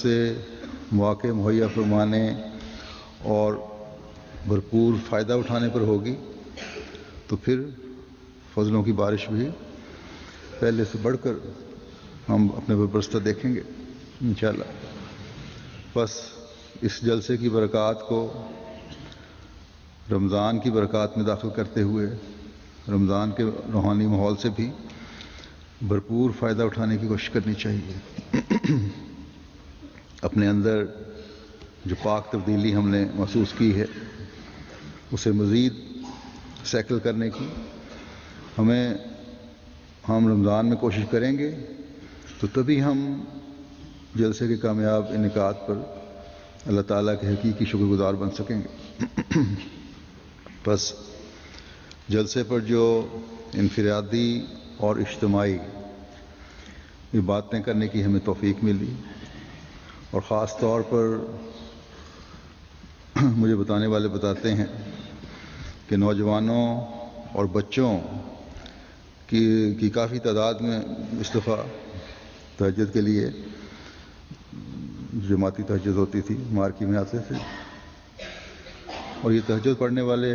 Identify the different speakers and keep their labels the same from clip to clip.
Speaker 1: سے مواقع مہیا فرمانے اور بھرپور فائدہ اٹھانے پر ہوگی تو پھر فضلوں کی بارش بھی پہلے سے بڑھ کر ہم اپنے برپرستہ دیکھیں گے انشاءاللہ۔ بس اس جلسے کی برکات کو رمضان کی برکات میں داخل کرتے ہوئے رمضان کے روحانی ماحول سے بھی بھرپور فائدہ اٹھانے کی کوشش کرنی چاہیے۔ اپنے اندر جو پاک تبدیلی ہم نے محسوس کی ہے اسے مزید سیکل کرنے کی ہم رمضان میں کوشش کریں گے تو تبھی ہم جلسے کے کامیاب انعقاد پر اللہ تعالیٰ کے حقیقی شکر گزار بن سکیں گے۔ بس جلسے پر جو انفرادی اور اجتماعی باتیں کرنے کی ہمیں توفیق ملی اور خاص طور پر مجھے بتانے والے بتاتے ہیں کہ نوجوانوں اور بچوں کی کافی تعداد میں اس دفعہ تہجد کے لیے جماعتی تہجد ہوتی تھی مارکی میں آتے تھے، اور یہ تہجد پڑھنے والے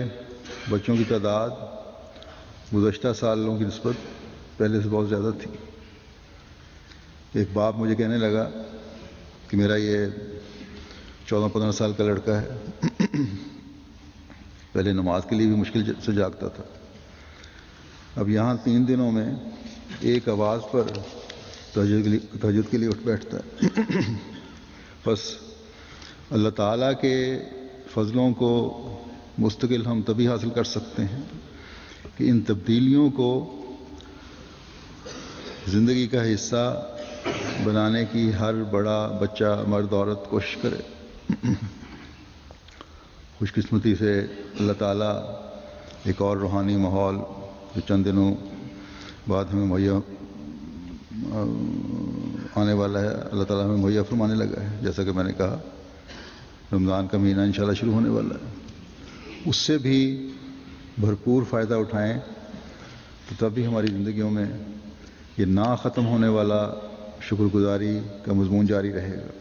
Speaker 1: بچوں کی تعداد گزشتہ سالوں کی نسبت پہلے سے بہت زیادہ تھی۔ ایک باپ مجھے کہنے لگا کہ میرا یہ 14-15 سال کا لڑکا ہے، پہلے نماز کے لیے بھی مشکل سے جاگتا تھا، اب یہاں 3 دنوں میں ایک آواز پر تہجد کے لیے اٹھ بیٹھتا ہے۔ بس اللہ تعالیٰ کے فضلوں کو مستقل ہم تبھی حاصل کر سکتے ہیں کہ ان تبدیلیوں کو زندگی کا حصہ بنانے کی ہر بڑا بچہ مرد عورت کوشش کرے۔ خوش قسمتی سے اللہ تعالیٰ ایک اور روحانی ماحول جو چند دنوں بعد ہمیں مہیا آنے والا ہے، اللہ تعالیٰ ہمیں مہیا فرمانے لگا ہے۔ جیسا کہ میں نے کہا رمضان کا مہینہ انشاءاللہ شروع ہونے والا ہے، اس سے بھی بھرپور فائدہ اٹھائیں تو تب بھی ہماری زندگیوں میں یہ نہ ختم ہونے والا شکر گزاری کا مضمون جاری رہے گا،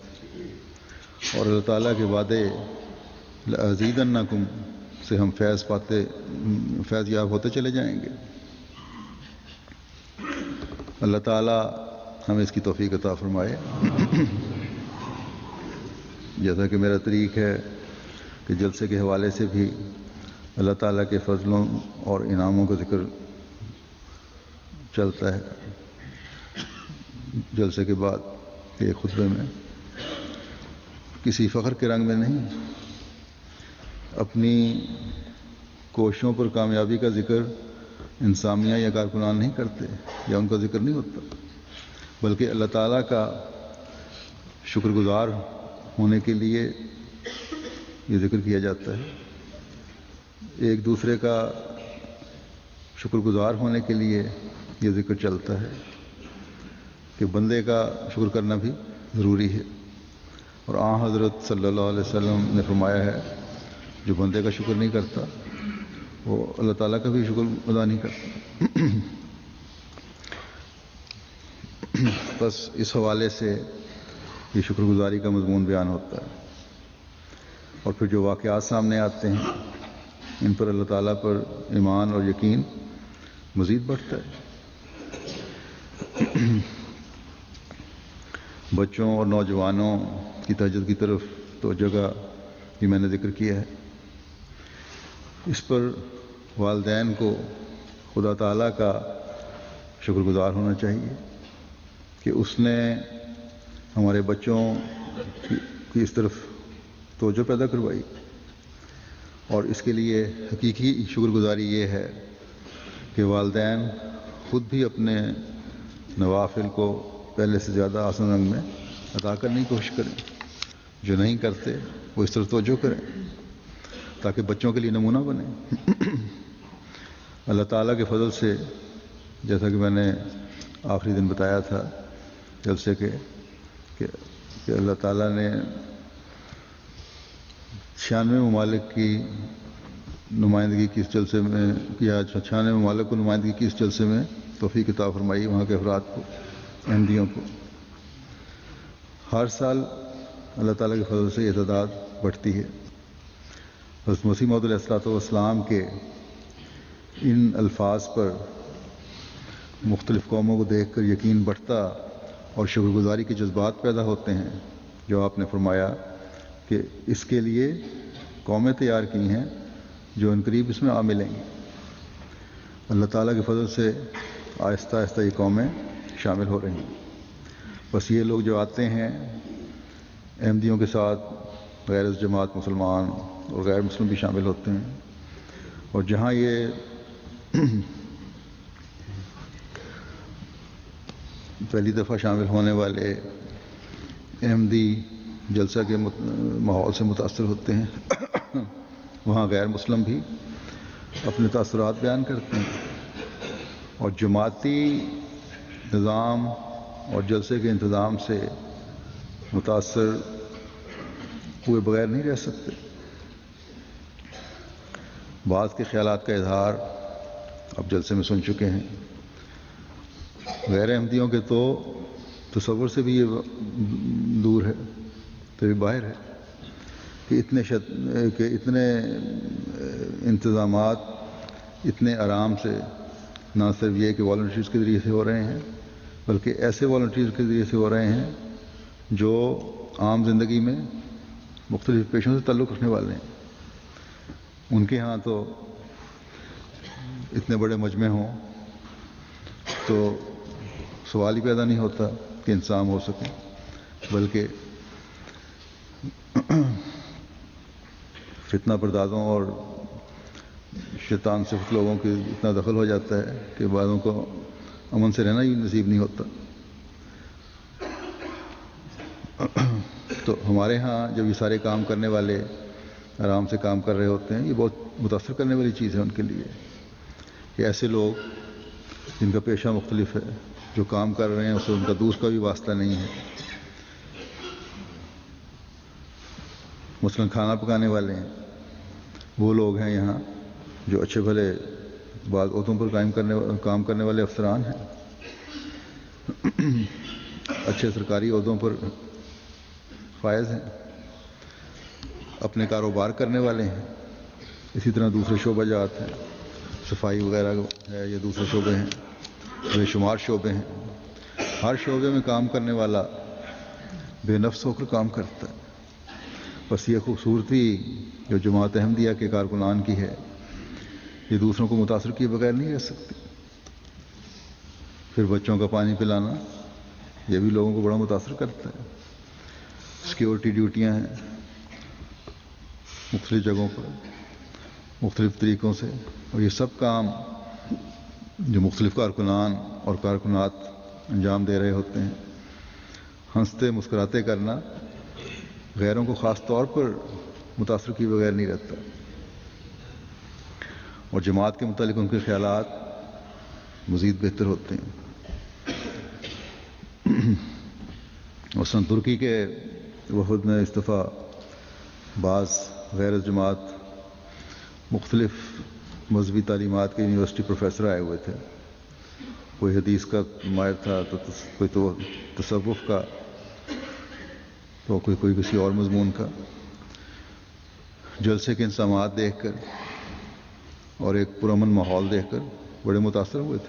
Speaker 1: اور اللہ تعالیٰ کے وعدے لَأَزِيدَنَّكُمْ سے ہم فیض یاب ہوتے چلے جائیں گے۔ اللہ تعالیٰ ہمیں اس کی توفیق عطا فرمائے۔ جیسا کہ میرا طریق ہے کہ جلسے کے حوالے سے بھی اللہ تعالیٰ کے فضلوں اور انعاموں کا ذکر چلتا ہے جلسے کے بعد ایک خطبے میں، کسی فخر کے رنگ میں نہیں، اپنی کوششوں پر کامیابی کا ذکر انسامیہ یا کارکنان نہیں کرتے یا ان کا ذکر نہیں ہوتا، بلکہ اللہ تعالیٰ کا شکر گزار ہونے کے لیے یہ ذکر کیا جاتا ہے، ایک دوسرے کا شکر گزار ہونے کے لیے یہ ذکر چلتا ہے کہ بندے کا شکر کرنا بھی ضروری ہے، اور آن حضرت صلی اللہ علیہ وسلم نے فرمایا ہے جو بندے کا شکر نہیں کرتا وہ اللہ تعالیٰ کا بھی شکر ادا نہیں کرتا۔ بس اس حوالے سے یہ شکر گزاری کا مضمون بیان ہوتا ہے، اور پھر جو واقعات سامنے آتے ہیں ان پر اللہ تعالیٰ پر ایمان اور یقین مزید بڑھتا ہے۔ بچوں اور نوجوانوں کی تہجد کی طرف توجہ کا بھی میں نے ذکر کیا ہے، اس پر والدین کو خدا تعالیٰ کا شکر گزار ہونا چاہیے کہ اس نے ہمارے بچوں کی اس طرف توجہ پیدا کروائی، اور اس کے لیے حقیقی شکر گزاری یہ ہے کہ والدین خود بھی اپنے نوافل کو پہلے سے زیادہ آسان رنگ میں ادا کرنے کی کوشش کریں، جو نہیں کرتے وہ اس طرف توجہ کریں تاکہ بچوں کے لیے نمونہ بنے۔ اللہ تعالیٰ کے فضل سے جیسا کہ میں نے آخری دن بتایا تھا جلسے کے کہ اللہ تعالیٰ نے 96 ممالک کی نمائندگی کی اس جلسے میں کیا، 96 ممالک کو نمائندگی کی اس جلسے میں توفیق عطا فرمائی، وہاں کے افراد کو، احمدیوں کو۔ ہر سال اللہ تعالیٰ کے فضل سے یہ تعداد بڑھتی ہے۔ حضرت مسیح موعود علیہ الصلوۃ والسلام کے ان الفاظ پر مختلف قوموں کو دیکھ کر یقین بڑھتا اور شکر گزاری کے جذبات پیدا ہوتے ہیں، جو آپ نے فرمایا کہ اس کے لیے قومیں تیار کی ہیں جو عنقریب اس میں آ ملیں گی۔ اللہ تعالیٰ کے فضل سے آہستہ آہستہ یہ قومیں شامل ہو رہی ہیں۔ بس یہ لوگ جو آتے ہیں احمدیوں کے ساتھ غیر از جماعت مسلمان اور غیر مسلم بھی شامل ہوتے ہیں، اور جہاں یہ پہلی دفعہ شامل ہونے والے احمدی جلسہ کے ماحول سے متاثر ہوتے ہیں، وہاں غیر مسلم بھی اپنے تاثرات بیان کرتے ہیں، اور جماعتی نظام اور جلسے کے انتظام سے متاثر ہوئے بغیر نہیں رہ سکتے۔ بعض کے خیالات کا اظہار اب جلسے میں سن چکے ہیں۔ غیر احمدیوں کے تو تصور سے بھی یہ دور ہے، تو یہ باہر ہے کہ اتنے انتظامات اتنے آرام سے نہ صرف یہ کہ والنٹیئرز کے ذریعے سے ہو رہے ہیں، بلکہ ایسے والنٹیئرز کے ذریعے سے ہو رہے ہیں جو عام زندگی میں مختلف پیشوں سے تعلق رکھنے والے ہیں۔ ان کے ہاں تو اتنے بڑے مجمع ہوں تو سوال ہی پیدا نہیں ہوتا کہ انسان ہو سکے، بلکہ فتنہ پردازوں اور شیطان صفت لوگوں کے اتنا دخل ہو جاتا ہے کہ بعضوں کو امن سے رہنا ہی نصیب نہیں ہوتا۔ تو ہمارے ہاں جب یہ سارے کام کرنے والے آرام سے کام کر رہے ہوتے ہیں، یہ بہت متاثر کرنے والی چیز ہے ان کے لیے کہ ایسے لوگ جن کا پیشہ مختلف ہے، جو کام کر رہے ہیں اس سے ان کا دوسرا بھی واسطہ نہیں ہے، مثلاً کھانا پکانے والے ہیں، وہ لوگ ہیں یہاں جو اچھے بھلے بعض عہدوں پر کام کرنے والے افسران ہیں، اچھے سرکاری عہدوں پر فائز ہیں، اپنے کاروبار کرنے والے ہیں، اسی طرح دوسرے شعبہ جات ہیں، صفائی وغیرہ ہے، یہ دوسرے شعبے ہیں، بے شمار شعبے ہیں۔ ہر شعبے میں کام کرنے والا بے نفس ہو کر کام کرتا ہے۔ بس یہ خوبصورتی جو جماعت احمدیہ کے کارکنان کی ہے، یہ دوسروں کو متاثر کیے بغیر نہیں رہ سکتی۔ پھر بچوں کا پانی پلانا، یہ بھی لوگوں کو بڑا متاثر کرتا ہے۔ سیکیورٹی ڈیوٹیاں ہیں مختلف جگہوں پر مختلف طریقوں سے، اور یہ سب کام جو مختلف کارکنان اور کارکنات انجام دے رہے ہوتے ہیں، ہنستے مسکراتے کرنا غیروں کو خاص طور پر متاثر کیے بغیر نہیں رہتا، اور جماعت کے متعلق ان کے خیالات مزید بہتر ہوتے ہیں۔ مثلاً ترکی کے وفد میں اس دفعہ بعض غیر جماعت مختلف مذہبی تعلیمات کے یونیورسٹی پروفیسر آئے ہوئے تھے، کوئی حدیث کا ماہر تھا، تو کوئی تو تصوف کا، تو کوئی کسی اور مضمون کا۔ جلسے کے انتظامات دیکھ کر اور ایک پرامن ماحول دیکھ کر بڑے متاثر ہوئے تھے۔